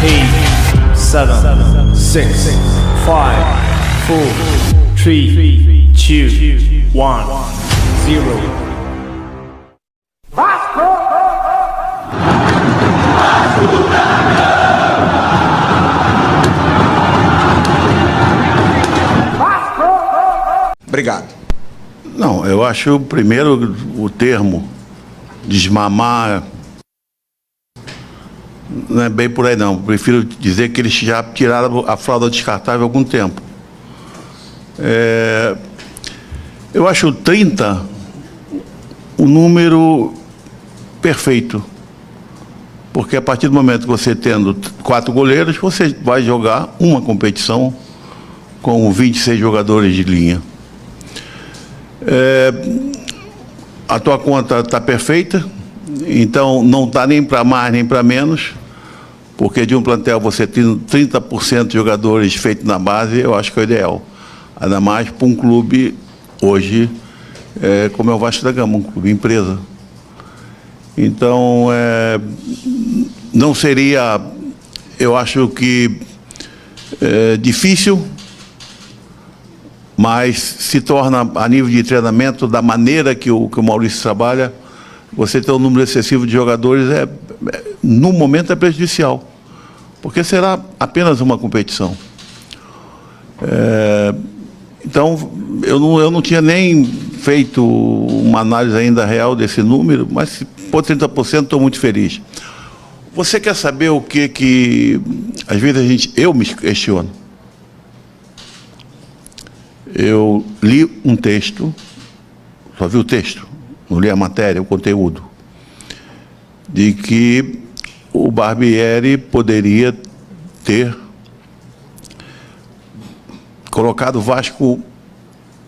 8, 7, 6, 5, 4, 3, 2, 1, 0. Obrigado. Não, eu acho, primeiro, o termo desmamar não é bem por aí, não. Prefiro dizer que eles já tiraram a fralda descartável há algum tempo. Eu acho 30 um número perfeito. Porque a partir do momento que você tendo 4 goleiros, você vai jogar uma competição com 26 jogadores de linha. A tua conta está perfeita, então não está nem para mais nem para menos, porque de um plantel você tem 30% de jogadores feitos na base, eu acho que é o ideal. Ainda mais para um clube hoje, como é o Vasco da Gama, um clube empresa. Então, não seria, eu acho que difícil, mas se torna, a nível de treinamento, da maneira que o Maurício trabalha, você ter um número excessivo de jogadores, no momento, é prejudicial, porque será apenas uma competição. Então, eu não tinha nem feito uma análise ainda real desse número, mas se por 30%, estou muito feliz. Você quer saber o que às vezes eu me questiono? Eu li um texto, só vi o texto, não li a matéria, o conteúdo, de que o Barbieri poderia ter colocado o Vasco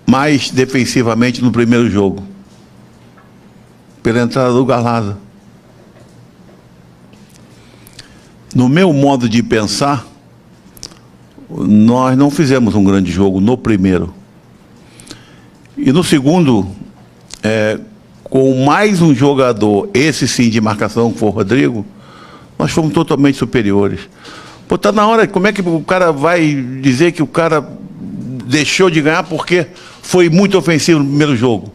mais defensivamente no primeiro jogo, pela entrada do Galazza. No meu modo de pensar, nós não fizemos um grande jogo no primeiro. E no segundo, com mais um jogador, esse sim de marcação, que foi o Rodrigo, nós fomos totalmente superiores. Pô, tá na hora, como é que o cara vai dizer que o cara deixou de ganhar porque foi muito ofensivo no primeiro jogo?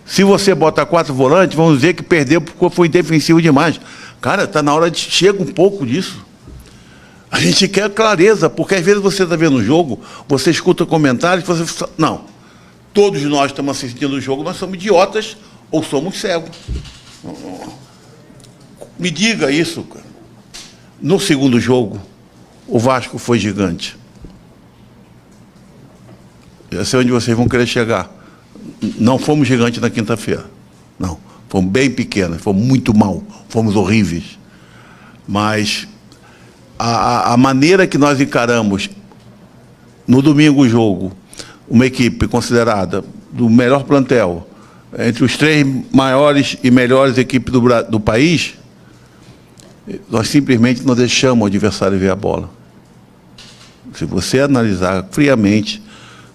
Se você bota 4 volantes, vamos dizer que perdeu porque foi defensivo demais. Cara, tá na hora de... Chega um pouco disso. A gente quer clareza, porque às vezes você está vendo o jogo, você escuta comentários, você... Não. Todos nós estamos assistindo o jogo, nós somos idiotas ou somos cegos. Me diga isso, cara. No segundo jogo, o Vasco foi gigante. Eu sei onde vocês vão querer chegar. Não fomos gigantes na quinta-feira. Não. Fomos bem pequenos, fomos muito mal, fomos horríveis. Mas a maneira que nós encaramos no domingo o jogo, uma equipe considerada do melhor plantel, entre os 3 maiores e melhores equipes do país, nós simplesmente não deixamos o adversário ver a bola. Se você analisar friamente,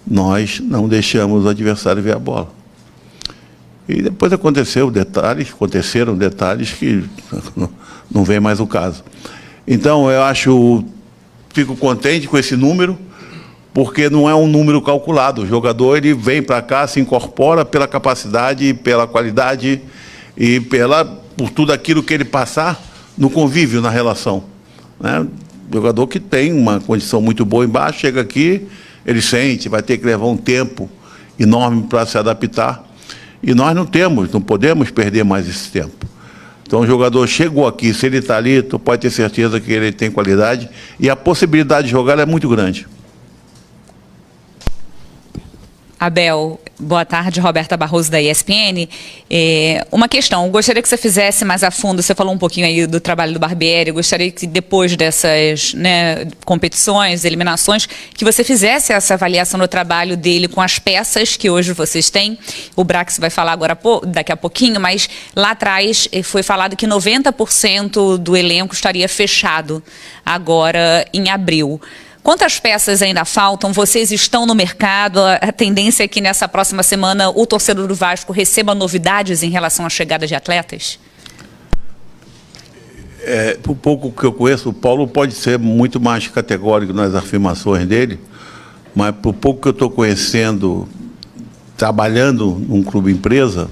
nós não deixamos o adversário ver a bola. E depois aconteceram detalhes que não vem mais o caso. Então, fico contente com esse número, porque não é um número calculado. O jogador ele vem para cá, se incorpora pela capacidade, pela qualidade e por tudo aquilo que ele passar no convívio, na relação. Né? Jogador que tem uma condição muito boa embaixo, chega aqui, ele sente, vai ter que levar um tempo enorme para se adaptar. E nós não podemos perder mais esse tempo. Então o jogador chegou aqui, se ele está ali, tu pode ter certeza que ele tem qualidade e a possibilidade de jogar é muito grande. Abel, boa tarde, Roberta Barroso da ESPN. Uma questão, gostaria que você fizesse mais a fundo, você falou um pouquinho aí do trabalho do Barbieri, gostaria que depois dessas competições, eliminações, que você fizesse essa avaliação do trabalho dele com as peças que hoje vocês têm. O Brax vai falar agora, daqui a pouquinho, mas lá atrás foi falado que 90% do elenco estaria fechado agora em abril. Quantas peças ainda faltam? Vocês estão no mercado? A tendência é que nessa próxima semana o torcedor do Vasco receba novidades em relação à chegada de atletas? Por pouco que eu conheço, o Paulo pode ser muito mais categórico nas afirmações dele, mas por pouco que eu estou conhecendo, trabalhando num clube empresa,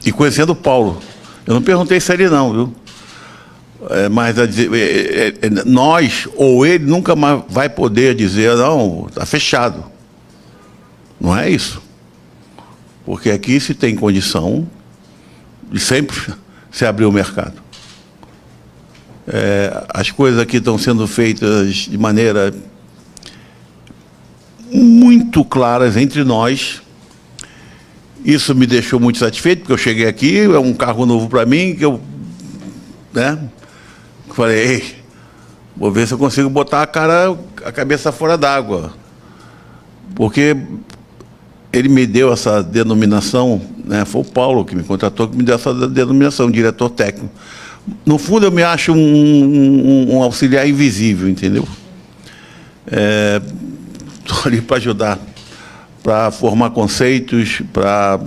e conhecendo o Paulo, eu não perguntei se ele não, viu? Mas nós ou ele nunca mais vai poder dizer, não, está fechado. Não é isso. Porque aqui se tem condição de sempre se abrir o mercado. As coisas aqui estão sendo feitas de maneira muito claras entre nós. Isso me deixou muito satisfeito, porque eu cheguei aqui, é um carro novo para mim, que eu falei, ei, vou ver se eu consigo botar a cabeça fora d'água. Porque ele me deu essa denominação, né? Foi o Paulo que me contratou, que me deu essa denominação, diretor técnico. No fundo, eu me acho um auxiliar invisível, entendeu? Estou ali para ajudar, para formar conceitos, para,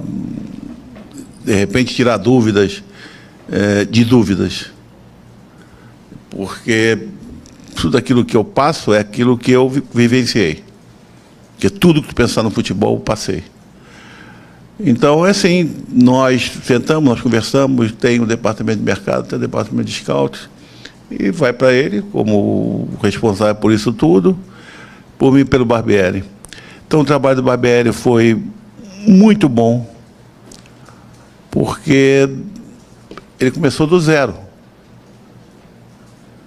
de repente, tirar dúvidas de dúvidas. Porque tudo aquilo que eu passo é aquilo que eu vivenciei. Porque tudo que tu pensar no futebol, eu passei. Então, é assim, nós sentamos, nós conversamos, tem o departamento de mercado, tem o departamento de scout, e vai para ele como responsável por isso tudo, por mim e pelo Barbieri. Então, o trabalho do Barbieri foi muito bom, porque ele começou do zero.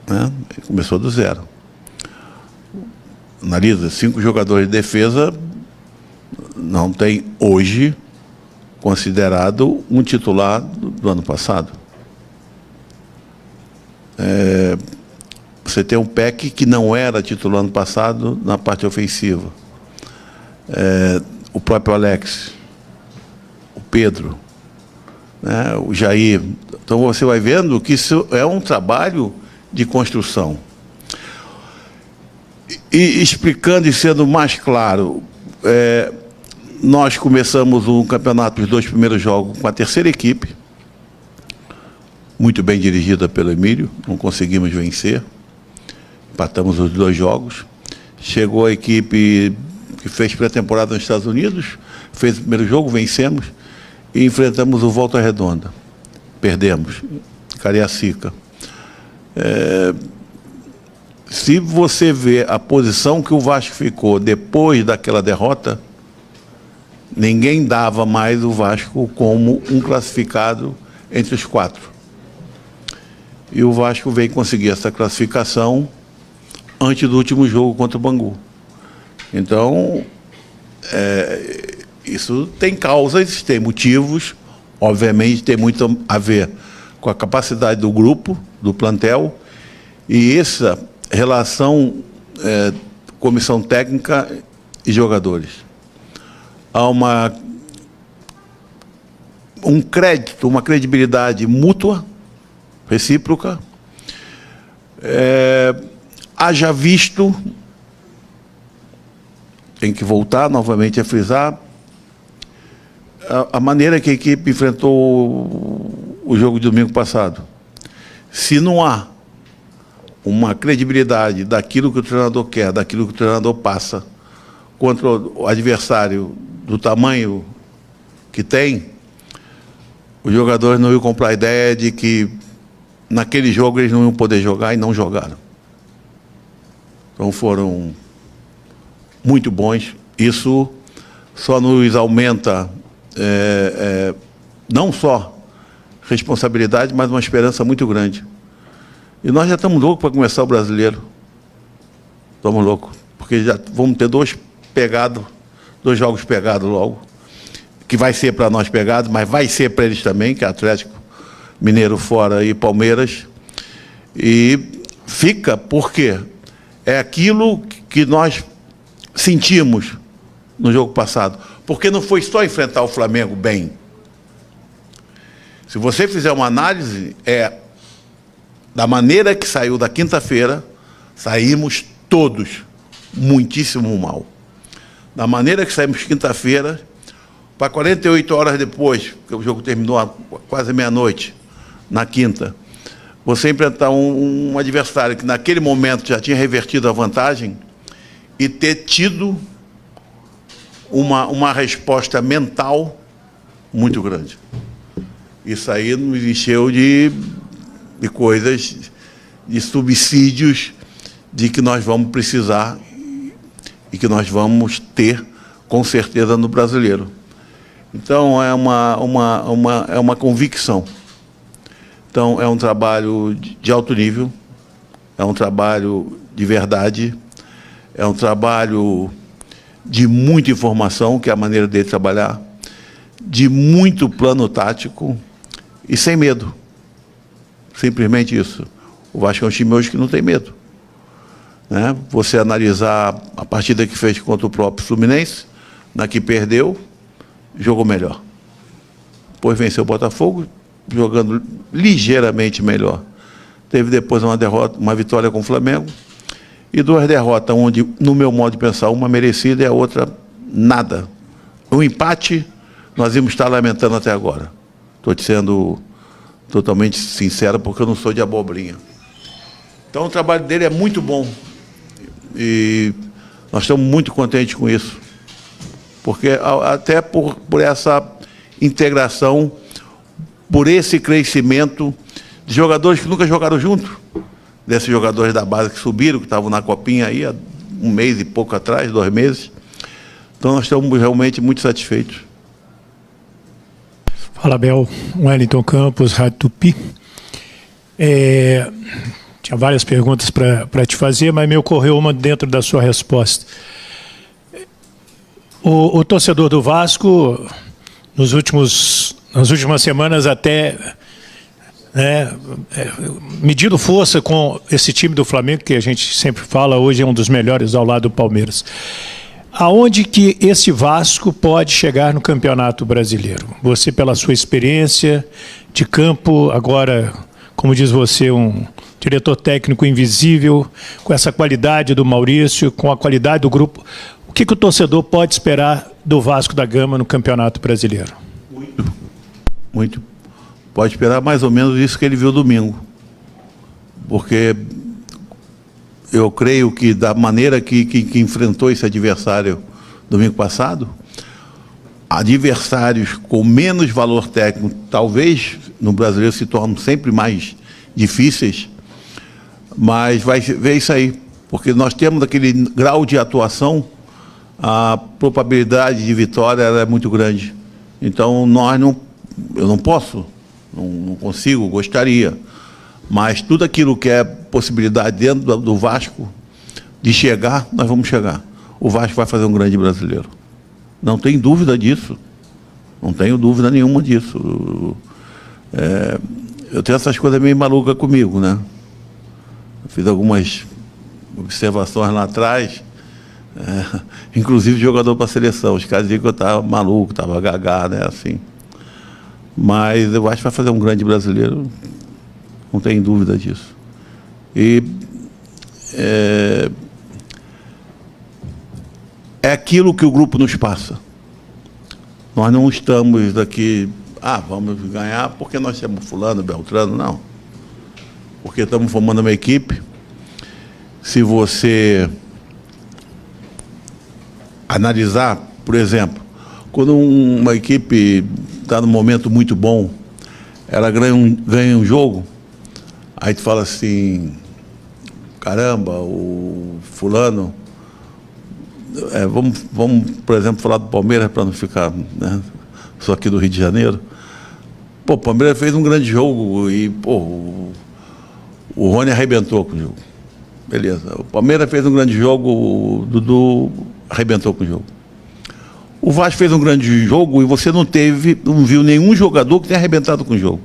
Né? Ele começou do zero. Analisa, 5 jogadores de defesa, não tem hoje considerado um titular do ano passado. Você tem um PEC que não era titular ano passado na parte ofensiva. O próprio Alex, o Pedro, né, o Jair. Então você vai vendo que isso é um trabalho de construção. E explicando e sendo mais claro, nós começamos o campeonato, os 2 primeiros jogos, com a terceira equipe, muito bem dirigida pelo Emílio, não conseguimos vencer, empatamos os 2 jogos. Chegou a equipe que fez pré-temporada nos Estados Unidos, fez o primeiro jogo, vencemos, e enfrentamos o Volta Redonda. Perdemos, Cariacica. Se você vê a posição que o Vasco ficou depois daquela derrota, ninguém dava mais o Vasco como um classificado entre os 4. E o Vasco veio conseguir essa classificação antes do último jogo contra o Bangu. Então, isso tem causas, tem motivos, obviamente tem muito a ver com a capacidade do grupo, do plantel, e essa relação comissão técnica e jogadores. Há um crédito, uma credibilidade mútua, recíproca. Haja visto, tem que voltar novamente a frisar, a maneira que a equipe enfrentou o jogo de domingo passado. Se não há uma credibilidade daquilo que o treinador quer, daquilo que o treinador passa, contra o adversário do tamanho que tem, os jogadores não iam comprar a ideia de que naquele jogo eles não iam poder jogar, e não jogaram. Então foram muito bons. Isso só nos aumenta não só responsabilidade, mas uma esperança muito grande. E nós já estamos loucos para começar o brasileiro. Estamos loucos. Porque já vamos ter 2 jogos pegados logo. Que vai ser para nós pegados, mas vai ser para eles também, que é Atlético Mineiro fora e Palmeiras. E fica porque é aquilo que nós sentimos no jogo passado. Porque não foi só enfrentar o Flamengo bem. Se você fizer uma análise, da maneira que saiu da quinta-feira, saímos todos muitíssimo mal. Da maneira que saímos quinta-feira, para 48 horas depois, porque o jogo terminou quase meia-noite, na quinta, você enfrentar um adversário que naquele momento já tinha revertido a vantagem e ter tido uma resposta mental muito grande. Isso aí nos encheu de coisas, de subsídios de que nós vamos precisar e que nós vamos ter, com certeza, no brasileiro. Então, é uma convicção. Então, é um trabalho de alto nível, é um trabalho de verdade, é um trabalho de muita informação, que é a maneira dele trabalhar, de muito plano tático e sem medo. Simplesmente isso. O Vasco é um time hoje que não tem medo, né? Você analisar a partida que fez contra o próprio Fluminense, na que perdeu, jogou melhor. Depois venceu o Botafogo, jogando ligeiramente melhor. Teve depois uma vitória com o Flamengo e 2 derrotas, onde, no meu modo de pensar, uma merecida e a outra nada. Um empate, nós íamos estar lamentando até agora. Estou te sendo totalmente sincero, porque eu não sou de abobrinha. Então, o trabalho dele é muito bom e nós estamos muito contentes com isso, porque até por essa integração, por esse crescimento de jogadores que nunca jogaram junto, desses jogadores da base que subiram, que estavam na copinha aí há 1 mês e pouco atrás, 2 meses. Então, nós estamos realmente muito satisfeitos. Fala, Abel. Wellington Campos, Rádio Tupi. Tinha várias perguntas para te fazer, mas me ocorreu uma dentro da sua resposta. O torcedor do Vasco, nas últimas semanas até, medindo força com esse time do Flamengo, que a gente sempre fala, hoje é um dos melhores ao lado do Palmeiras. Aonde que esse Vasco pode chegar no Campeonato Brasileiro? Você, pela sua experiência de campo, agora, como diz você, um diretor técnico invisível, com essa qualidade do Maurício, com a qualidade do grupo, o que o torcedor pode esperar do Vasco da Gama no Campeonato Brasileiro? Muito. Pode esperar mais ou menos isso que ele viu domingo. Porque eu creio que, da maneira que enfrentou esse adversário domingo passado, adversários com menos valor técnico, talvez no brasileiro se tornam sempre mais difíceis, mas vai ver isso aí, porque nós temos aquele grau de atuação, a probabilidade de vitória é muito grande. Então, eu não posso, não consigo, gostaria, mas tudo aquilo que é possibilidade dentro do Vasco de chegar, nós vamos chegar. O Vasco vai fazer um grande brasileiro. Não tem dúvida disso. Não tenho dúvida nenhuma disso. Eu tenho essas coisas meio malucas comigo, né? Eu fiz algumas observações lá atrás, inclusive jogador para a seleção. Os caras diziam que eu estava maluco, estava gagá, né? Assim. Mas eu acho que vai fazer um grande brasileiro. Não tem dúvida disso. E é aquilo que o grupo nos passa. Nós não estamos aqui, vamos ganhar porque nós temos fulano, beltrano, não. Porque estamos formando uma equipe. Se você analisar, por exemplo, quando uma equipe está num momento muito bom, ela ganha um jogo, aí tu fala assim, caramba, o fulano, vamos, por exemplo, falar do Palmeiras para não ficar, né, só aqui do Rio de Janeiro. Pô, o Palmeiras fez um grande jogo e, pô, o Rony arrebentou com o jogo. Beleza. O Palmeiras fez um grande jogo, o Dudu arrebentou com o jogo. O Vasco fez um grande jogo e você não viu nenhum jogador que tenha arrebentado com o jogo.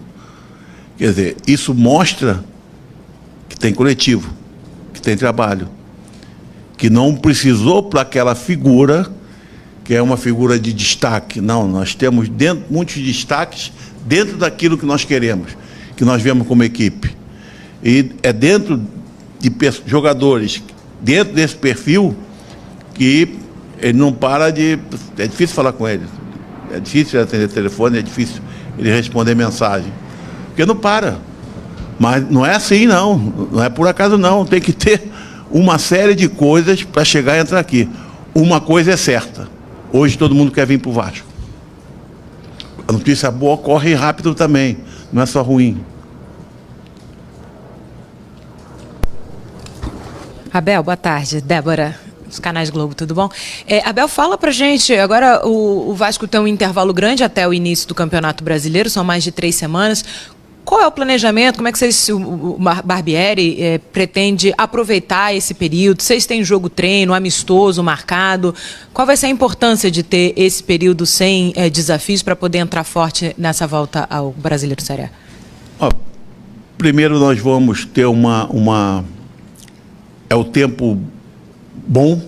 Quer dizer, isso mostra que tem coletivo, que tem trabalho, que não precisou para aquela figura, que é uma figura de destaque. Não, nós temos muitos destaques dentro daquilo que nós queremos, que nós vemos como equipe. E é dentro de jogadores, dentro desse perfil, que ele não para de... É difícil falar com ele, é difícil ele atender telefone, é difícil ele responder mensagem. porque não para. Mas não é assim, não. Não é por acaso, não. Tem que ter uma série de coisas para chegar e entrar aqui. Uma coisa é certa. Hoje todo mundo quer vir para o Vasco. A notícia boa corre rápido também. Não é só ruim. Abel, boa tarde. Débora, dos canais Globo, tudo bom? Abel, fala pra gente, agora o Vasco tem um intervalo grande até o início do Campeonato Brasileiro, são mais de 3 semanas. Qual é o planejamento? Como é que o Barbieri pretende aproveitar esse período? Vocês têm jogo-treino, amistoso, marcado? Qual vai ser a importância de ter esse período sem desafios para poder entrar forte nessa volta ao Brasileiro Série A? Primeiro nós vamos ter é o tempo bom.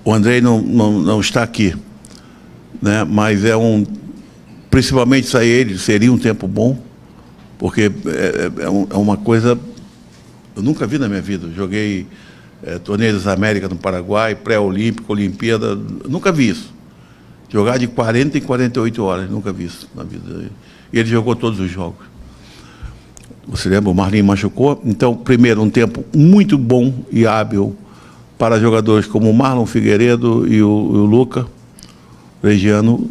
O Andrei não está aqui, né? Mas principalmente sair ele, seria um tempo bom, porque é uma coisa eu nunca vi na minha vida. Joguei Torneio das Américas no Paraguai, pré-olímpico, Olimpíada, nunca vi isso. Jogar de 40 em 48 horas, nunca vi isso na vida. E ele jogou todos os jogos. Você lembra, o Marlinho machucou. Então, primeiro, um tempo muito bom e hábil para jogadores como o Marlon Figueiredo e o Luca Regiano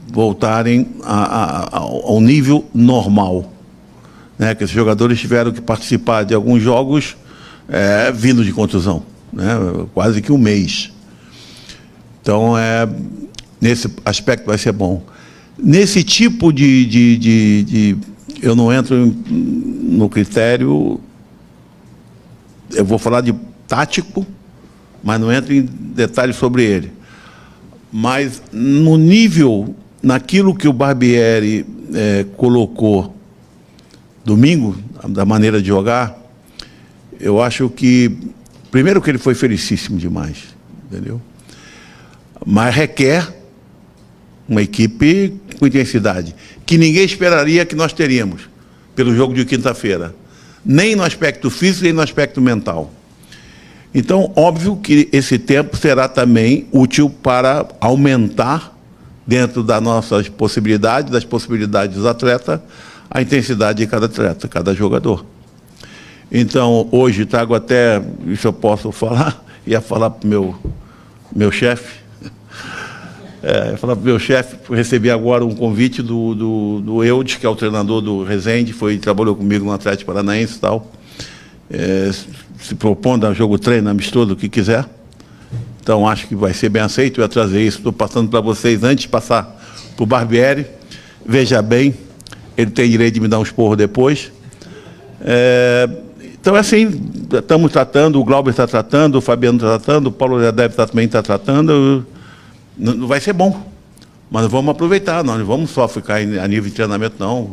voltarem ao nível normal, né? Que esses jogadores tiveram que participar de alguns jogos vindo de contusão, né? Quase que um mês. Então, nesse aspecto vai ser bom. Nesse tipo eu não entro no critério, eu vou falar de tático, mas não entro em detalhes sobre ele. Mas no nível, naquilo que o Barbieri colocou domingo, da maneira de jogar, eu acho que, primeiro que ele foi felicíssimo demais, entendeu? Mas requer uma equipe com intensidade, que ninguém esperaria que nós teríamos, pelo jogo de quinta-feira. Nem no aspecto físico, nem no aspecto mental. Então, óbvio que esse tempo será também útil para aumentar, dentro das nossas possibilidades, das possibilidades dos atletas, a intensidade de cada atleta, cada jogador. Então, hoje trago até, isso eu posso falar, ia falar para o meu chefe, recebi agora um convite do Eudes, que é o treinador do Resende, trabalhou comigo no Atlético Paranaense e tal, se propondo a jogo treino, amistoso, o que quiser. Então, acho que vai ser bem aceito. Eu ia trazer isso, estou passando para vocês, antes de passar para o Barbieri. Veja bem, ele tem direito de me dar um esporro depois. Então, assim, estamos tratando, o Glauber está tratando, o Fabiano está tratando, o Paulo já deve também estar tratando. Não vai ser bom, mas vamos aproveitar, nós não vamos só ficar a nível de treinamento, não.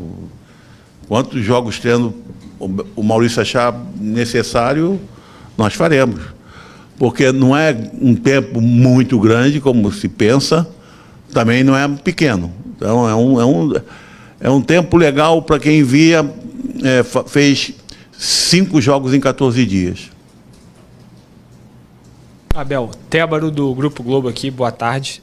Quantos jogos treino o Maurício achar necessário, nós faremos. Porque não é um tempo muito grande, como se pensa, também não é pequeno. Então, é um tempo legal para quem fez 5 jogos em 14 dias. Abel, Tébaro do Grupo Globo aqui, boa tarde.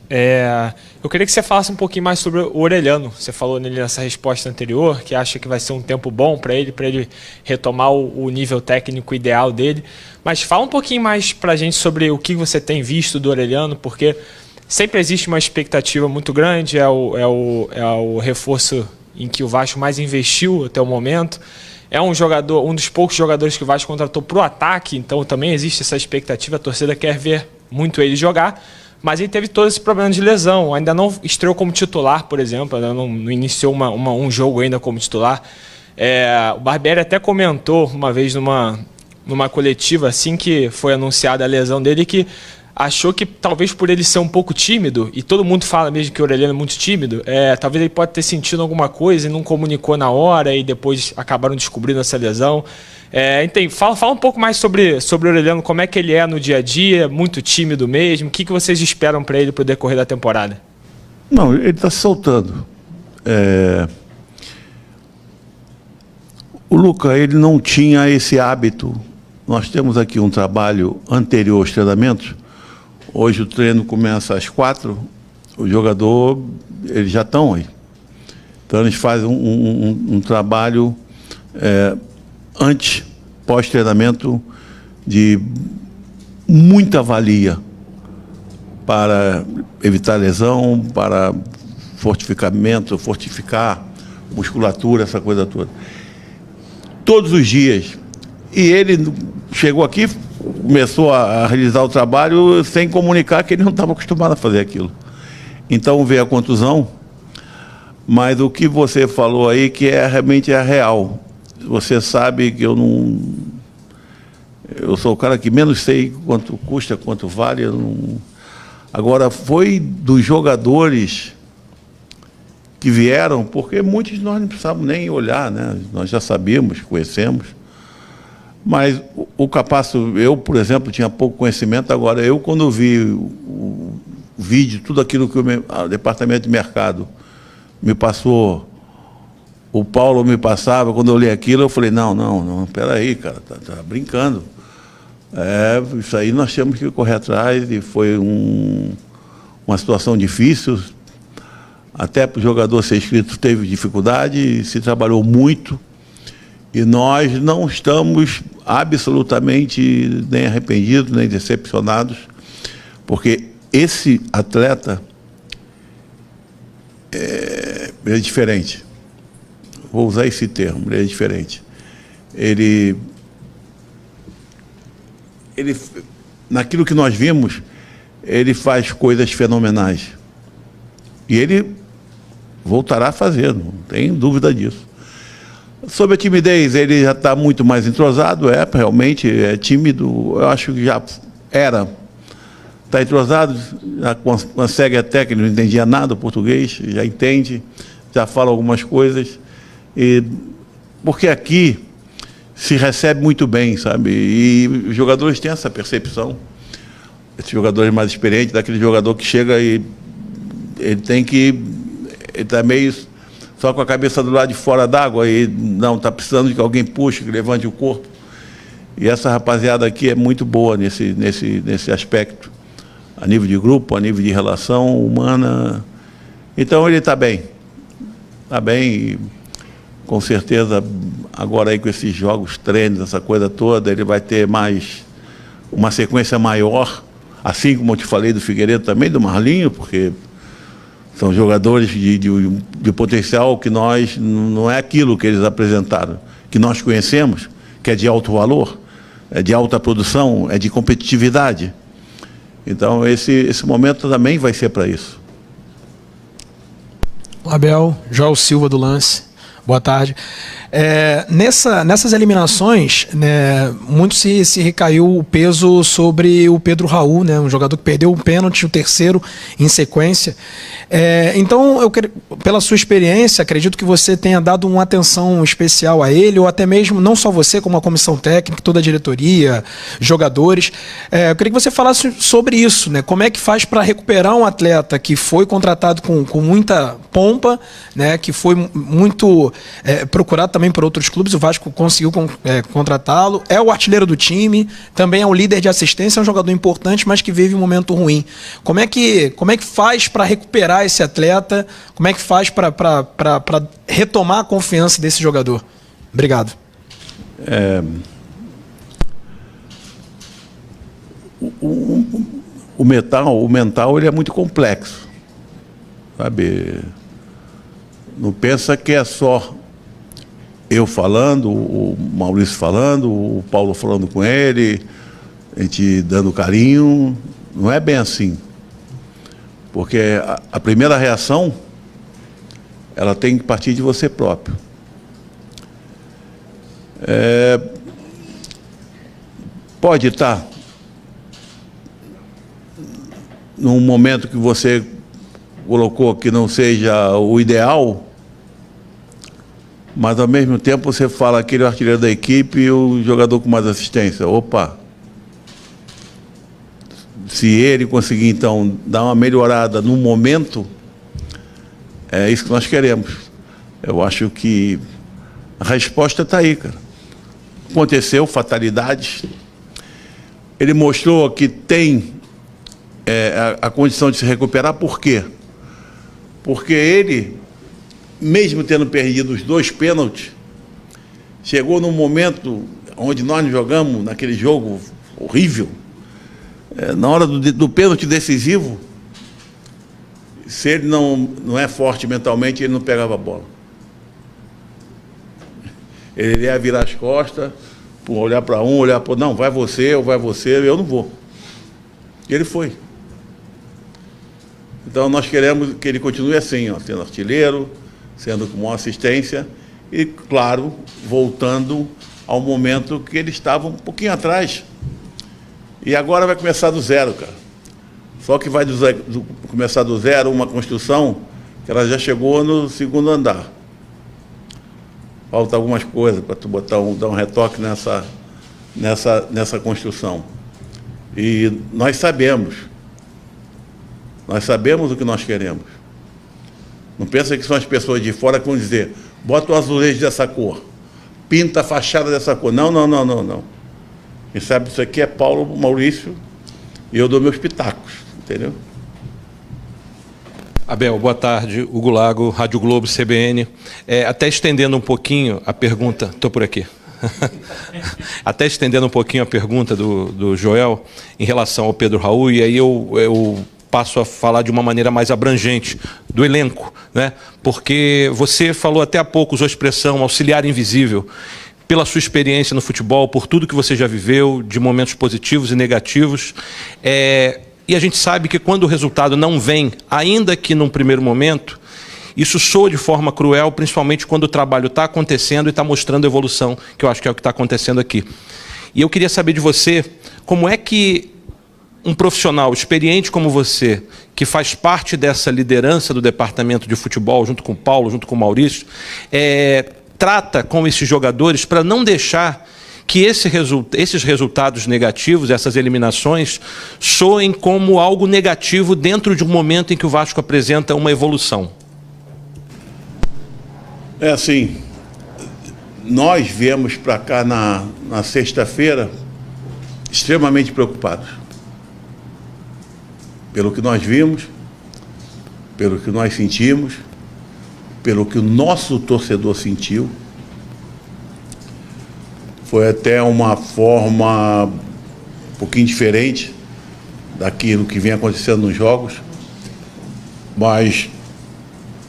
Eu queria que você falasse um pouquinho mais sobre o Orelhano. Você falou nele nessa resposta anterior, que acha que vai ser um tempo bom para ele retomar o nível técnico ideal dele. Mas fala um pouquinho mais para a gente sobre o que você tem visto do Orelhano, porque sempre existe uma expectativa muito grande, é o reforço em que o Vasco mais investiu até o momento. É um dos poucos jogadores que o Vasco contratou para o ataque, então também existe essa expectativa, a torcida quer ver muito ele jogar, mas ele teve todo esse problema de lesão, ainda não estreou como titular, por exemplo, ainda não iniciou um jogo ainda como titular. O Barbieri até comentou uma vez numa coletiva, assim que foi anunciada a lesão dele, que achou que talvez por ele ser um pouco tímido, e todo mundo fala mesmo que o Orelhano é muito tímido, talvez ele pode ter sentido alguma coisa e não comunicou na hora e depois acabaram descobrindo essa lesão. Fala um pouco mais sobre o Orelhano, como é que ele é no dia a dia, muito tímido mesmo, o que vocês esperam para ele para o decorrer da temporada? Não, ele está se soltando. O Luca, ele não tinha esse hábito. Nós temos aqui um trabalho anterior aos treinamentos. Hoje o treino começa às 4, o jogador, eles já estão aí. Então, eles fazem um trabalho antes, pós-treinamento, de muita valia para evitar lesão, para fortificar musculatura, essa coisa toda. Todos os dias. E ele chegou aqui, começou a realizar o trabalho sem comunicar que ele não estava acostumado a fazer aquilo. Então veio a contusão, mas o que você falou aí que realmente é real. Você sabe que eu sou o cara que menos sei quanto custa, quanto vale. Agora, foi dos jogadores que vieram, porque muitos de nós não precisávamos nem olhar, né? Nós já sabíamos, conhecemos. Mas o Capasso, eu, por exemplo, tinha pouco conhecimento. Agora, eu, quando vi o vídeo, tudo aquilo que o Departamento de Mercado me passou, o Paulo me passava, quando eu li aquilo, eu falei, não, peraí, cara, tá brincando. Isso aí nós temos que correr atrás, e foi uma situação difícil. Até para o jogador ser inscrito teve dificuldade, se trabalhou muito, e nós não estamos absolutamente nem arrependidos, nem decepcionados, porque esse atleta é diferente. Vou usar esse termo, ele é diferente. Ele, naquilo que nós vimos, ele faz coisas fenomenais. E ele voltará a fazer, não tem dúvida disso. Sobre a timidez, ele já está muito mais entrosado, realmente é tímido, eu acho que já era. Está entrosado, já consegue até, que ele não entendia nada o português, já entende, já fala algumas coisas. Porque aqui se recebe muito bem, sabe? E os jogadores têm essa percepção. Esses jogadores mais experientes, daquele jogador que chega e ele está meio só com a cabeça do lado de fora d'água e não, está precisando de que alguém puxe, que levante o corpo. E essa rapaziada aqui é muito boa nesse aspecto, a nível de grupo, a nível de relação humana. Então ele está bem. Está bem e, com certeza, agora aí com esses jogos, treinos, essa coisa toda, ele vai ter uma sequência maior, assim como eu te falei do Figueiredo também, do Marlinho, porque são jogadores de potencial que não é aquilo que eles apresentaram, que nós conhecemos, que é de alto valor, é de alta produção, é de competitividade. Então, esse momento também vai ser para isso. Abel, João Silva do Lance, boa tarde. Nessas eliminações, né, muito se recaiu o peso sobre o Pedro Raul, né, um jogador que perdeu um pênalti, o terceiro em sequência. Então, pela sua experiência, acredito que você tenha dado uma atenção especial a ele, ou até mesmo, não só você, como a comissão técnica, toda a diretoria, jogadores. Eu queria que você falasse sobre isso, né, como é que faz para recuperar um atleta que foi contratado com muita pompa, né, que foi muito procurado também por outros clubes, o Vasco conseguiu contratá-lo, é o artilheiro do time, também é o líder de assistência, é um jogador importante, mas que vive um momento ruim. Como é que faz para recuperar esse atleta? Como é que faz para retomar a confiança desse jogador? Obrigado. O mental ele é muito complexo, sabe? Não pensa que é só eu falando, o Maurício falando, o Paulo falando com ele, a gente dando carinho. Não é bem assim. Porque a primeira reação, ela tem que partir de você próprio. Pode estar num momento que você colocou que não seja o ideal, mas ao mesmo tempo você fala aquele artilheiro da equipe e o jogador com mais assistência. Opa! Se ele conseguir, então, dar uma melhorada no momento, é isso que nós queremos. Eu acho que a resposta está aí, cara. Aconteceu, fatalidades. Ele mostrou que tem a condição de se recuperar. Por quê? Porque ele mesmo tendo perdido os 2 pênaltis, chegou num momento onde nós jogamos naquele jogo horrível, na hora do pênalti decisivo, se ele não é forte mentalmente, ele não pegava a bola. Ele ia virar as costas, olhar para um, olhar para o outro, não, vai você, ou vai você, eu não vou. E ele foi. Então nós queremos que ele continue assim, ó, sendo artilheiro, sendo com maior assistência e, claro, voltando ao momento que ele estava um pouquinho atrás. E agora vai começar do zero, cara. Só que vai começar do zero uma construção que ela já chegou no 2º andar. Falta algumas coisas para tu dar um retoque nessa construção. E nós sabemos o que nós queremos. Não pensa que são as pessoas de fora que vão dizer, bota o azulejo dessa cor, pinta a fachada dessa cor. Não. Quem sabe isso aqui é Paulo Maurício e eu dou meus pitacos, entendeu? Abel, boa tarde. Hugo Lago, Rádio Globo, CBN. Até estendendo um pouquinho a pergunta... Estou por aqui. Até estendendo um pouquinho a pergunta do Joel em relação ao Pedro Raul, e aí eu passo a falar de uma maneira mais abrangente do elenco, né? Porque você falou até há pouco, usou a expressão auxiliar invisível, pela sua experiência no futebol, por tudo que você já viveu, de momentos positivos e negativos. E a gente sabe que quando o resultado não vem, ainda que num primeiro momento, isso soa de forma cruel, principalmente quando o trabalho está acontecendo e está mostrando evolução, que eu acho que é o que está acontecendo aqui. E eu queria saber de você, como é que um profissional experiente como você, que faz parte dessa liderança do departamento de futebol, junto com o Paulo, junto com o Maurício, trata com esses jogadores para não deixar que esses resultados negativos, essas eliminações, soem como algo negativo dentro de um momento em que o Vasco apresenta uma evolução? É assim, nós viemos para cá na sexta-feira extremamente preocupados. Pelo que nós vimos, pelo que nós sentimos, pelo que o nosso torcedor sentiu. Foi até uma forma um pouquinho diferente daquilo que vem acontecendo nos jogos, mas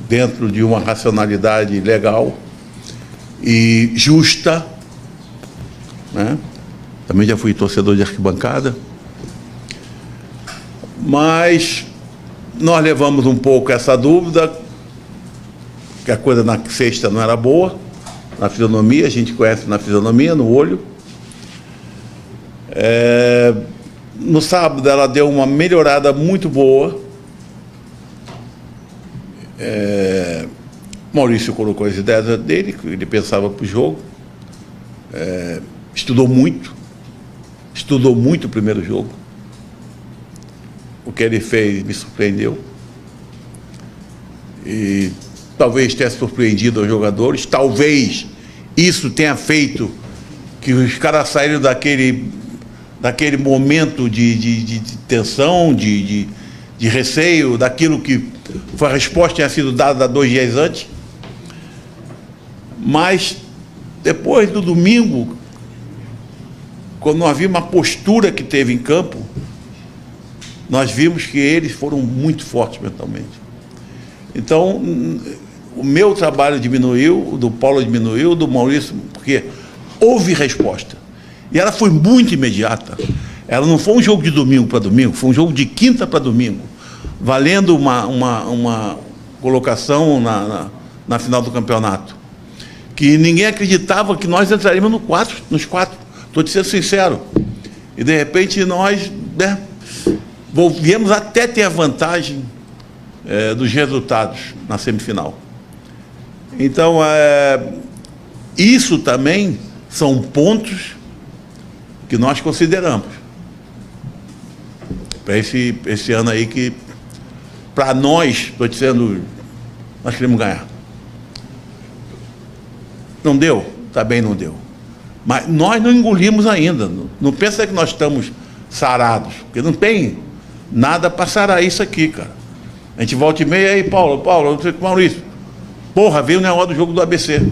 dentro de uma racionalidade legal e justa, né? Também já fui torcedor de arquibancada, mas nós levamos um pouco essa dúvida, que a coisa na sexta não era boa, na fisionomia, a gente conhece na fisionomia, no olho. No sábado ela deu uma melhorada muito boa. Maurício colocou as ideias dele, que ele pensava para o jogo. Estudou muito o primeiro jogo. O que ele fez me surpreendeu. E talvez tenha surpreendido os jogadores, talvez isso tenha feito que os caras saíram daquele momento de tensão, de receio, daquilo que a resposta tinha sido dada 2 dias antes. Mas depois do domingo, quando nós vimos a postura que teve em campo, nós vimos que eles foram muito fortes mentalmente. Então, o meu trabalho diminuiu, o do Paulo diminuiu, o do Maurício, porque houve resposta. E ela foi muito imediata. Ela não foi um jogo de domingo para domingo, foi um jogo de quinta para domingo, valendo uma colocação na final do campeonato. Que ninguém acreditava que nós entraríamos nos quatro. Estou te sendo sincero. E, de repente, nós viemos até ter a vantagem dos resultados na semifinal. Então, isso também são pontos que nós consideramos para esse ano aí, que para nós, estou dizendo, nós queremos ganhar. Não deu? Também não deu. Mas nós não engolimos ainda. Não pensa que nós estamos sarados, porque não tem nada para sarar isso aqui, cara. A gente volta e meia aí, Paulo, Maurício, Porra, veio o negócio do jogo do ABC.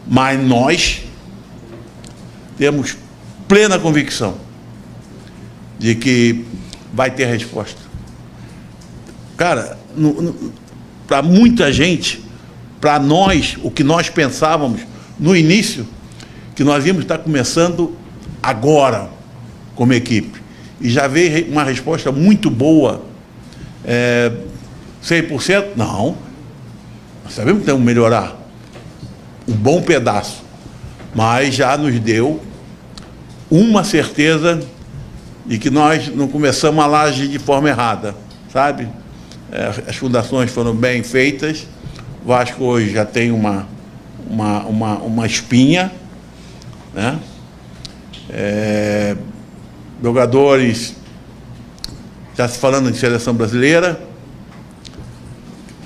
Mas nós temos plena convicção de que vai ter resposta. Cara, para muita gente, para nós, o que nós pensávamos no início, que nós íamos estar começando agora como equipe. E já veio uma resposta muito boa. 100%? Não. Nós sabemos que temos que melhorar um bom pedaço. Mas já nos deu uma certeza de que nós não começamos a laje de forma errada, sabe? As fundações foram bem feitas. O Vasco hoje já tem uma espinha, né? Jogadores, já se falando de seleção brasileira,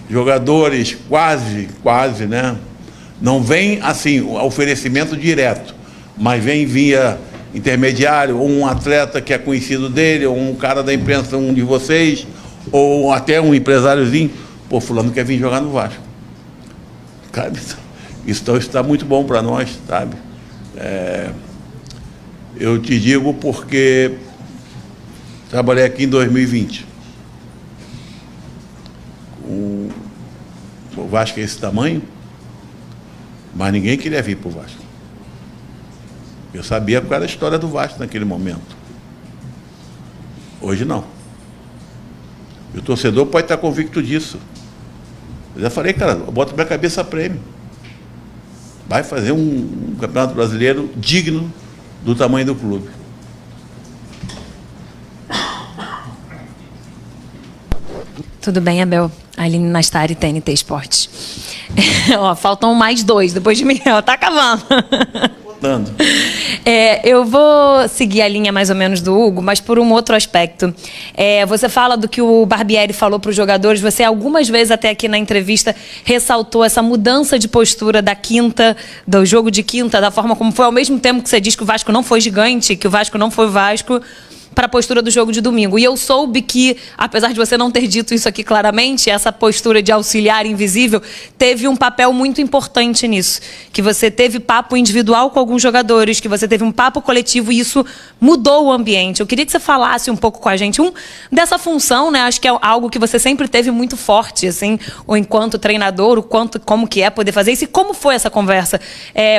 jogadores quase, né? Não vem assim, oferecimento direto, mas vem via intermediário, ou um atleta que é conhecido dele, ou um cara da imprensa, um de vocês, ou até um empresáriozinho. Pô, fulano quer vir jogar no Vasco. Sabe? Isso está muito bom para nós, sabe? Eu te digo porque trabalhei aqui em 2020. O Vasco é esse tamanho, mas ninguém queria vir para o Vasco. Eu sabia qual era a história do Vasco naquele momento. Hoje não. E o torcedor pode estar convicto disso. Eu já falei, cara, bota minha cabeça a prêmio. Vai fazer um campeonato brasileiro digno do tamanho do clube. Tudo bem, Abel? Aline Nastari, TNT Esportes. Ó, faltam mais 2 depois de mim. Ó, tá acabando. Dando. Eu vou seguir a linha mais ou menos do Hugo, mas por um outro aspecto. Você fala do que o Barbieri falou para os jogadores. Você algumas vezes até aqui na entrevista ressaltou essa mudança de postura da quinta, do jogo de quinta, da forma como foi, ao mesmo tempo que você diz que o Vasco não foi gigante, que o Vasco não foi Vasco, para a postura do jogo de domingo. E eu soube que, apesar de você não ter dito isso aqui claramente, essa postura de auxiliar invisível teve um papel muito importante nisso. Que você teve papo individual com alguns jogadores, que você teve um papo coletivo e isso mudou o ambiente. Eu queria que você falasse um pouco com a gente dessa função, né? Acho que é algo que você sempre teve muito forte, assim, ou enquanto treinador, como que é poder fazer isso e como foi essa conversa.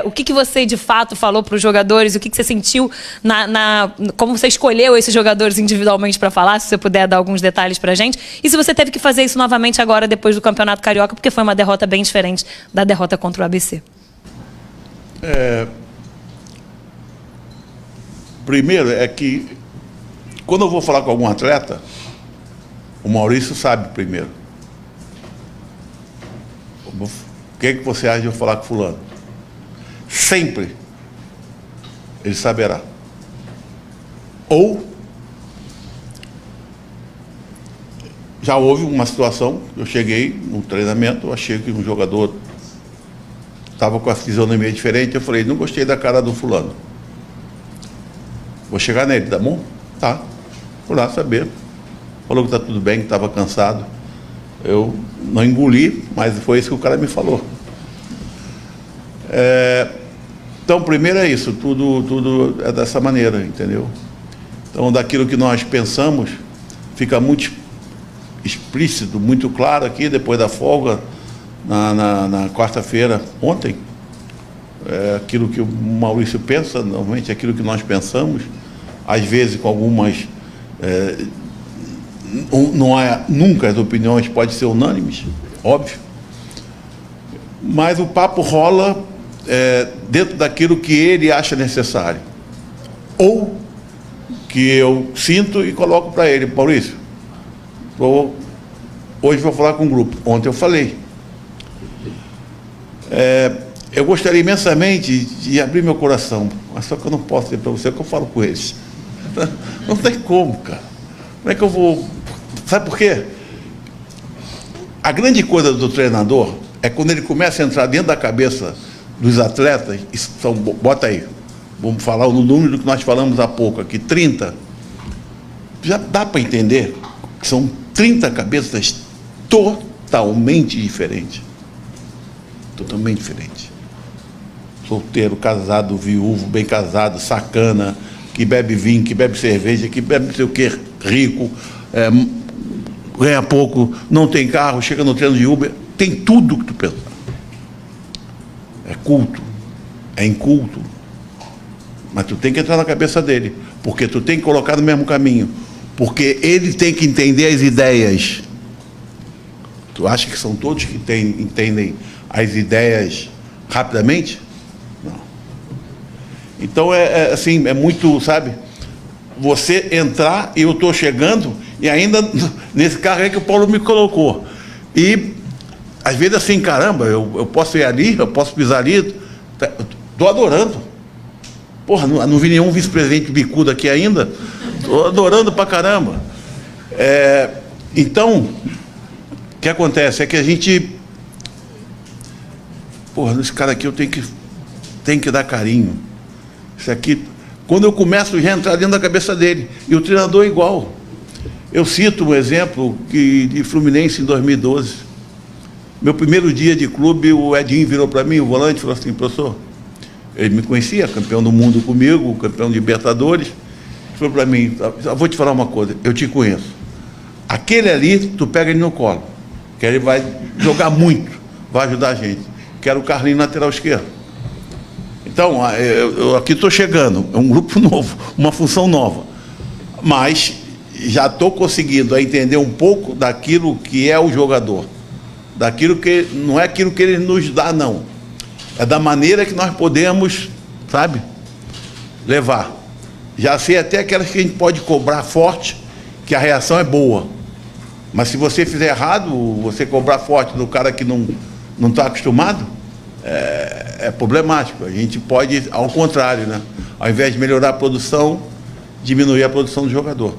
O que você de fato falou para os jogadores, o que você sentiu como você escolheu esses jogadores individualmente para falar, se você puder dar alguns detalhes para a gente. E se você teve que fazer isso novamente agora, depois do Campeonato Carioca, porque foi uma derrota bem diferente da derrota contra o ABC. Primeiro é que, quando eu vou falar com algum atleta, o Maurício sabe primeiro. O que você acha de eu falar com fulano? Sempre ele saberá. Ou já houve uma situação, eu cheguei no treinamento, eu achei que um jogador estava com a fisionomia diferente, eu falei, não gostei da cara do fulano. Vou chegar nele, tá bom? Tá. Fui lá saber. Falou que tá tudo bem, que estava cansado. Eu não engoli, mas foi isso que o cara me falou. Então, primeiro é isso, tudo é dessa maneira, entendeu? Então, daquilo que nós pensamos, fica muito explícito, muito claro aqui, depois da folga, na quarta-feira, ontem. Aquilo que o Maurício pensa, normalmente é aquilo que nós pensamos, às vezes com algumas... não é, nunca as opiniões podem ser unânimes, óbvio, mas o papo rola dentro daquilo que ele acha necessário, ou que eu sinto e coloco para ele. Maurício, hoje vou falar com o grupo. Ontem eu falei. Eu gostaria imensamente de abrir meu coração, mas só que eu não posso dizer para você que eu falo com eles. Não tem como, cara. Como é que eu vou... Sabe por quê? A grande coisa do treinador é quando ele começa a entrar dentro da cabeça dos atletas, bota aí, vamos falar no número que nós falamos há pouco aqui, 30. Já dá para entender que são 30 cabeças totalmente diferente. Totalmente diferente. Solteiro, casado, viúvo, bem casado, sacana, que bebe vinho, que bebe cerveja, que bebe não sei o que, rico, ganha pouco, não tem carro, chega no treino de Uber, tem tudo que tu pensa. É culto, é inculto, mas tu tem que entrar na cabeça dele, porque tu tem que colocar no mesmo caminho, porque ele tem que entender as ideias. Tu acha que são todos que entendem as ideias rapidamente? Não. Então assim, é muito, sabe, você entrar e eu estou chegando e ainda nesse carro aí que o Paulo me colocou. E às vezes assim, caramba, eu posso ir ali, eu posso pisar ali, estou adorando. Porra, não vi nenhum vice-presidente bicudo aqui ainda, estou adorando pra caramba. Então, o que acontece é que a gente, porra, nesse cara aqui eu tenho que dar carinho. Isso aqui, quando eu começo já a entrar dentro da cabeça dele, e o treinador é igual. Eu cito um exemplo de Fluminense em 2012. Meu primeiro dia de clube, o Edinho virou para mim, o volante, falou assim: professor, ele me conhecia, campeão do mundo comigo, campeão de Libertadores, falou para mim: vou te falar uma coisa, eu te conheço. Aquele ali, tu pega ele no colo, que ele vai jogar muito, vai ajudar a gente. Quero o Carlinhos lateral esquerdo. Então, eu aqui estou chegando, é um grupo novo, uma função nova, mas já estou conseguindo entender um pouco daquilo que é o jogador, daquilo que não é aquilo que ele nos dá, não, é da maneira que nós podemos, sabe, levar. Já sei até aquelas que a gente pode cobrar forte, que a reação é boa, mas se você fizer errado, você cobrar forte do cara que não está acostumado, é problemático. A gente pode, ao contrário, né? Ao invés de melhorar a produção, diminuir a produção do jogador.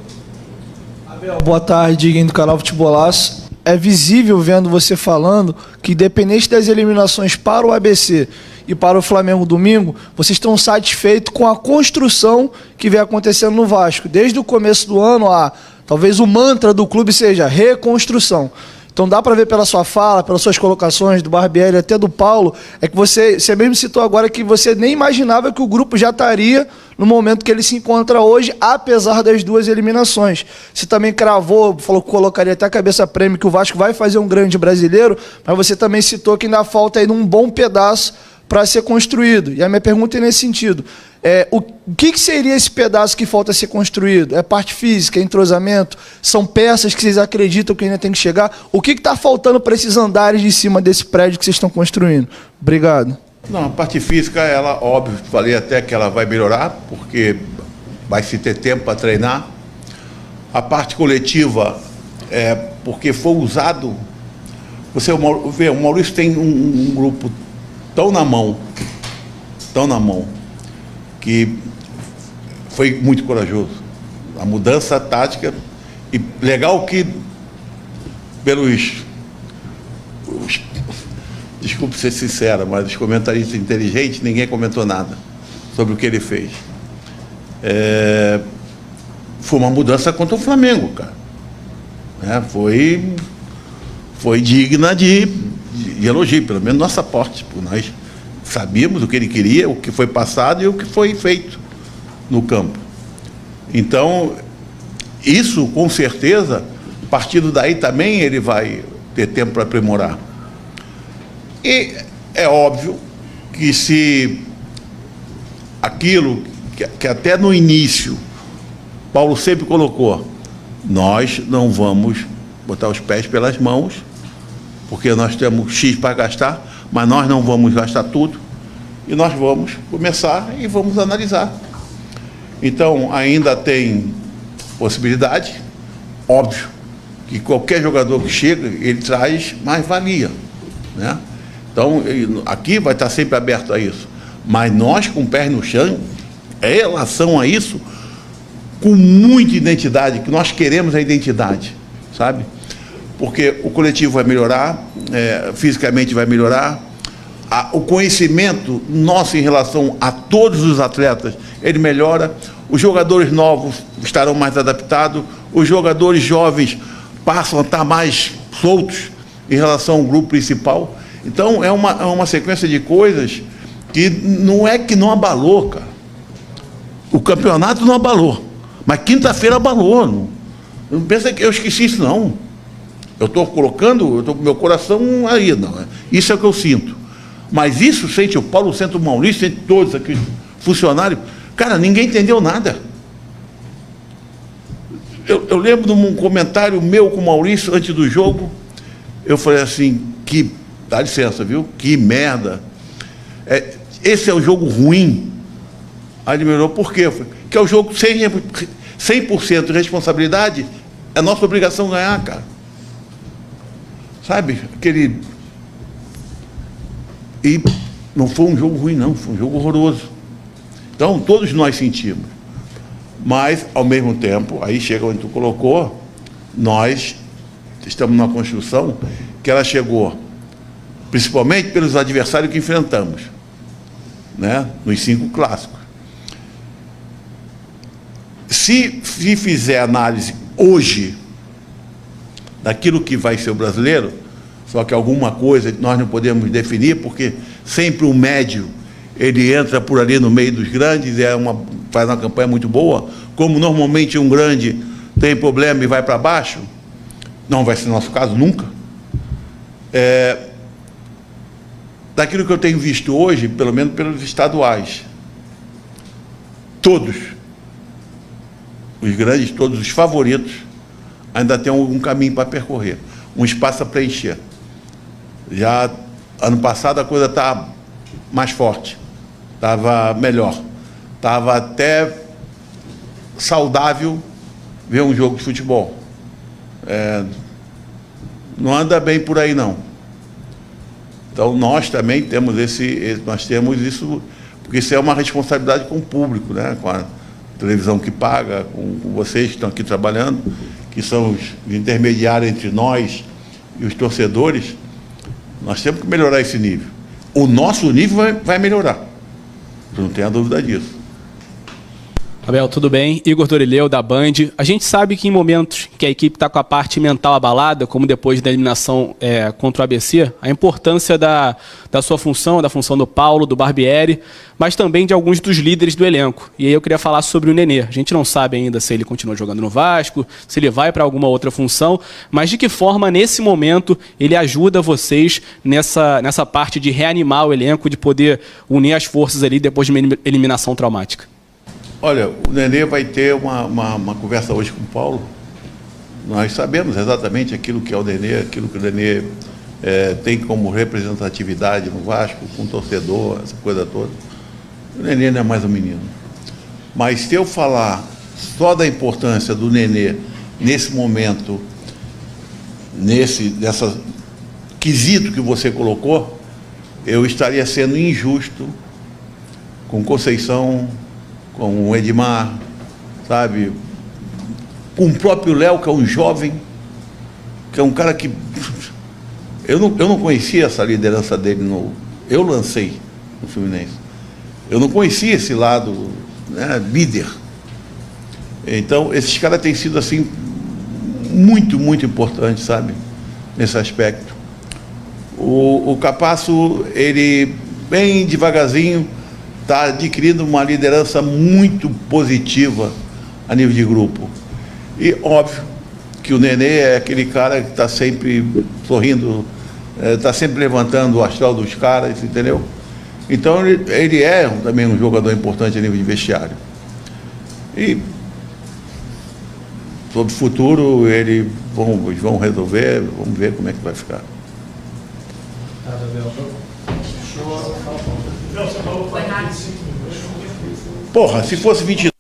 Abel, boa tarde, Diguinho do canal Futebolaço. É visível, vendo você falando, que independente das eliminações para o ABC e para o Flamengo domingo, vocês estão satisfeitos com a construção que vem acontecendo no Vasco. Desde o começo do ano, talvez o mantra do clube seja reconstrução. Então dá para ver pela sua fala, pelas suas colocações do Barbieri, até do Paulo, é que você mesmo citou agora que você nem imaginava que o grupo já estaria no momento que ele se encontra hoje, apesar das duas eliminações. Você também cravou, falou que colocaria até a cabeça prêmio que o Vasco vai fazer um grande brasileiro, mas você também citou que ainda falta aí um bom pedaço para ser construído. E a minha pergunta é nesse sentido. O que seria esse pedaço que falta ser construído? É parte física, é entrosamento? São peças que vocês acreditam que ainda tem que chegar? O que está faltando para esses andares de cima desse prédio que vocês estão construindo? Obrigado. Não, a parte física, ela, óbvio, falei até que ela vai melhorar, porque vai se ter tempo para treinar. A parte coletiva, porque foi usado... Você vê, o Maurício tem um grupo tão na mão, que foi muito corajoso. A mudança tática, e legal que, desculpe ser sincera, mas os comentaristas inteligentes, ninguém comentou nada sobre o que ele fez. Foi uma mudança contra o Flamengo, cara. Foi digna de elogio, pelo menos nossa parte, porque nós sabíamos o que ele queria, o que foi passado e o que foi feito no campo. Então, isso, com certeza, partindo daí também ele vai ter tempo para aprimorar. E é óbvio que se aquilo que até no início Paulo sempre colocou, nós não vamos botar os pés pelas mãos, porque nós temos X para gastar, mas nós não vamos gastar tudo, e nós vamos começar e vamos analisar. Então, ainda tem possibilidade, óbvio, que qualquer jogador que chega, ele traz mais valia, né? Então, aqui vai estar sempre aberto a isso, mas nós, com o pé no chão, em relação a isso, com muita identidade, que nós queremos a identidade, sabe? Porque o coletivo vai melhorar, fisicamente vai melhorar, o conhecimento nosso em relação a todos os atletas, ele melhora, os jogadores novos estarão mais adaptados, os jogadores jovens passam a estar mais soltos, em relação ao grupo principal. Então, é uma sequência de coisas que não é que não abalou, cara. O campeonato não abalou, mas quinta-feira abalou. Não pensa que eu esqueci isso, não. Eu estou colocando, com meu coração aí, não. Isso é o que eu sinto. Mas isso sente o Paulo, sente o Maurício, sente todos aqui, funcionários. Cara, ninguém entendeu nada. Eu lembro de um comentário meu com o Maurício antes do jogo. Eu falei assim, dá licença, viu? Que merda. Esse é o jogo ruim. Aí ele me olhou, por quê? Eu falei, que é o jogo 100% de responsabilidade, é nossa obrigação ganhar, cara. Sabe? E não foi um jogo ruim, não, foi um jogo horroroso. Então, todos nós sentimos. Mas, ao mesmo tempo, aí chega onde tu colocou, nós estamos numa construção que ela chegou, principalmente pelos adversários que enfrentamos, né? Nos 5 clássicos. Se fizer análise hoje daquilo que vai ser o brasileiro, só que alguma coisa nós não podemos definir, porque sempre o médio, ele entra por ali no meio dos grandes, faz uma campanha muito boa, como normalmente um grande tem problema e vai para baixo, não vai ser nosso caso nunca. Daquilo que eu tenho visto hoje, pelo menos pelos estaduais, todos, os grandes, todos os favoritos, ainda tem algum caminho para percorrer, um espaço a preencher. Já ano passado a coisa está mais forte, estava melhor, estava até saudável ver um jogo de futebol. Não anda bem por aí, não. Então nós também temos nós temos isso, porque isso é uma responsabilidade com o público, né? Com a televisão que paga, com vocês que estão aqui trabalhando, que são os intermediários entre nós e os torcedores. Nós temos que melhorar esse nível. O nosso nível vai melhorar. Eu não tenho a dúvida disso. Abel, tudo bem? Igor Dorileu, da Band. A gente sabe que em momentos que a equipe está com a parte mental abalada, como depois da eliminação contra o ABC, a importância da sua função, da função do Paulo, do Barbieri, mas também de alguns dos líderes do elenco. E aí eu queria falar sobre o Nenê. A gente não sabe ainda se ele continua jogando no Vasco, se ele vai para alguma outra função, mas de que forma, nesse momento, ele ajuda vocês nessa parte de reanimar o elenco, de poder unir as forças ali depois de uma eliminação traumática. Olha, o Nenê vai ter uma conversa hoje com o Paulo. Nós sabemos exatamente aquilo que é o Nenê, aquilo que o Nenê tem como representatividade no Vasco, com o torcedor, essa coisa toda. O Nenê não é mais um menino. Mas se eu falar só da importância do Nenê nesse momento, nessa quesito que você colocou, eu estaria sendo injusto com Conceição, com o Edmar, sabe? Com o próprio Léo, que é um jovem, que é um cara que... Eu não conhecia essa liderança dele, eu lancei no Fluminense. Eu não conhecia esse lado, né, líder. Então, esses caras têm sido, assim, muito, muito importantes, sabe? Nesse aspecto. O Capasso, ele, bem devagarzinho, está adquirindo uma liderança muito positiva a nível de grupo. E, óbvio, que o Nenê é aquele cara que está sempre sorrindo, está sempre levantando o astral dos caras, entendeu? Então, ele é também um jogador importante a nível de vestiário. E, sobre o futuro, eles vão resolver, vamos ver como é que vai ficar. Porra, se fosse 22...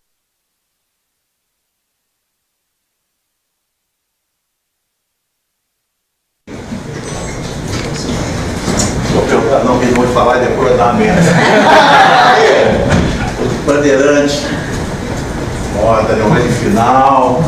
Vou perguntar não, que eles vão falar e depois vai dar uma merda. Os bandeirantes, bota, né, um final.